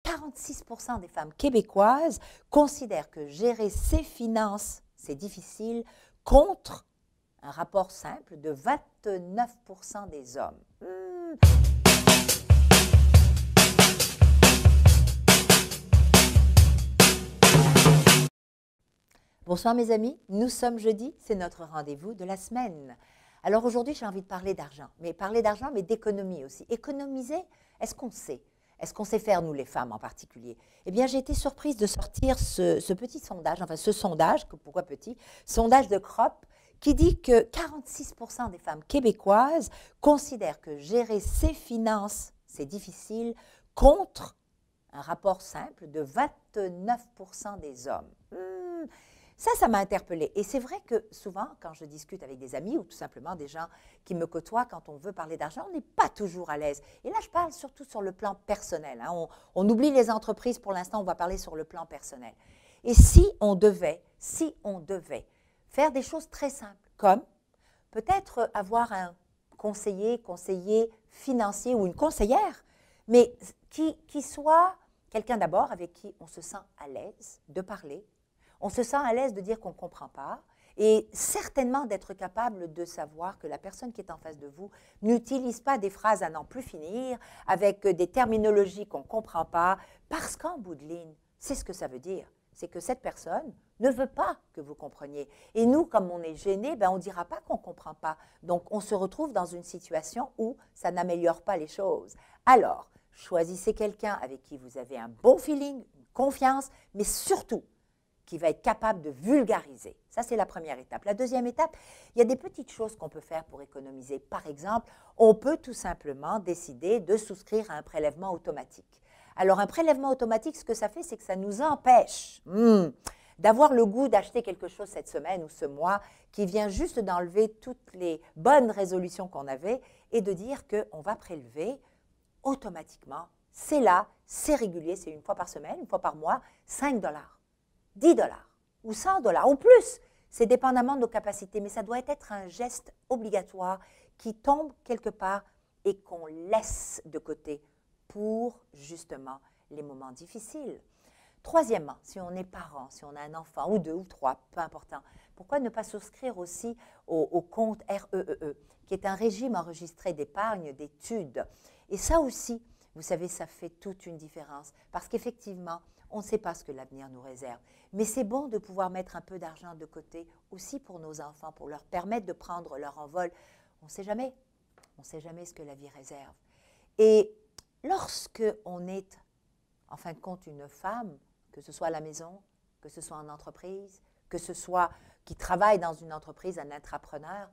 46% des femmes québécoises considèrent que gérer ses finances, c'est difficile, contre un rapport simple de 29% des hommes. Bonsoir mes amis, nous sommes jeudi, c'est notre rendez-vous de la semaine. Alors aujourd'hui, j'ai envie de parler d'argent, mais d'économie aussi. Économiser, est-ce qu'on sait? Est-ce qu'on sait faire, nous les femmes en particulier? Eh bien, j'ai été surprise de sortir ce petit sondage, enfin ce sondage, pourquoi petit? Sondage de CROP, qui dit que 46% des femmes québécoises considèrent que gérer ses finances, c'est difficile, contre un rapport simple de 29% des hommes. Ça m'a interpellée. Et c'est vrai que souvent, quand je discute avec des amis ou tout simplement des gens qui me côtoient, quand on veut parler d'argent, on n'est pas toujours à l'aise. Et là, je parle surtout sur le plan personnel. On oublie les entreprises pour l'instant, on va parler sur le plan personnel. Et si on devait faire des choses très simples, comme peut-être avoir un conseiller financier ou une conseillère, mais qui soit quelqu'un d'abord avec qui on se sent à l'aise de parler. On se sent à l'aise de dire qu'on ne comprend pas et certainement d'être capable de savoir que la personne qui est en face de vous n'utilise pas des phrases à n'en plus finir avec des terminologies qu'on ne comprend pas parce qu'en bout de ligne, c'est ce que ça veut dire. C'est que cette personne ne veut pas que vous compreniez. Et nous, comme on est gêné, on ne dira pas qu'on ne comprend pas. Donc, on se retrouve dans une situation où ça n'améliore pas les choses. Alors, choisissez quelqu'un avec qui vous avez un bon feeling, une confiance, mais surtout, qui va être capable de vulgariser. Ça, c'est la première étape. La deuxième étape, il y a des petites choses qu'on peut faire pour économiser. Par exemple, on peut tout simplement décider de souscrire à un prélèvement automatique. Alors, un prélèvement automatique, ce que ça fait, c'est que ça nous empêche d'avoir le goût d'acheter quelque chose cette semaine ou ce mois qui vient juste d'enlever toutes les bonnes résolutions qu'on avait et de dire qu'on va prélever automatiquement. C'est là, c'est régulier, c'est une fois par semaine, une fois par mois, 5 $. 10 $ ou 100 $ ou plus, c'est dépendamment de nos capacités, mais ça doit être un geste obligatoire qui tombe quelque part et qu'on laisse de côté pour justement les moments difficiles. Troisièmement, si on est parent, si on a un enfant ou deux ou trois, peu important, pourquoi ne pas souscrire aussi au compte REEE, qui est un régime enregistré d'épargne d'études. Et ça aussi, vous savez, ça fait toute une différence parce qu'effectivement, on ne sait pas ce que l'avenir nous réserve. Mais c'est bon de pouvoir mettre un peu d'argent de côté aussi pour nos enfants, pour leur permettre de prendre leur envol. On ne sait jamais. On ne sait jamais ce que la vie réserve. Et lorsque on est, en fin de compte, une femme, que ce soit à la maison, que ce soit en entreprise, que ce soit qui travaille dans une entreprise, un intrapreneur,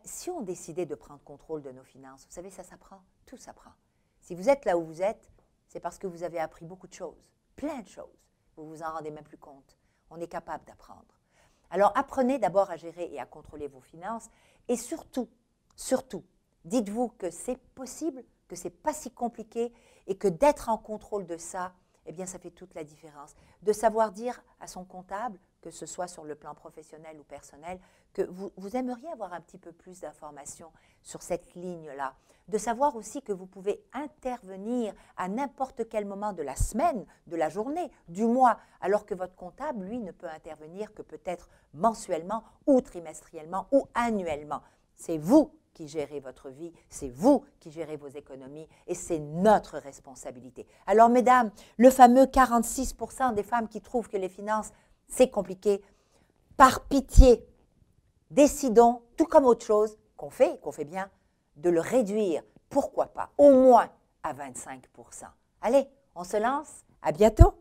si on décidait de prendre contrôle de nos finances, vous savez, ça s'apprend, tout s'apprend. Si vous êtes là où vous êtes, c'est parce que vous avez appris beaucoup de choses. Plein de choses. Vous vous en rendez même plus compte. On est capable d'apprendre. Alors, apprenez d'abord à gérer et à contrôler vos finances. Et surtout, dites-vous que c'est possible, que ce n'est pas si compliqué et que d'être en contrôle de ça, eh bien, ça fait toute la différence. De savoir dire à son comptable, que ce soit sur le plan professionnel ou personnel, que vous aimeriez avoir un petit peu plus d'informations sur cette ligne-là. De savoir aussi que vous pouvez intervenir à n'importe quel moment de la semaine, de la journée, du mois, alors que votre comptable, lui, ne peut intervenir que peut-être mensuellement ou trimestriellement ou annuellement. C'est vous qui gérez votre vie, c'est vous qui gérez vos économies et c'est notre responsabilité. Alors, mesdames, le fameux 46% des femmes qui trouvent que les finances, c'est compliqué, par pitié, décidons, tout comme autre chose, qu'on fait bien, de le réduire, pourquoi pas, au moins à 25%. Allez, on se lance, à bientôt!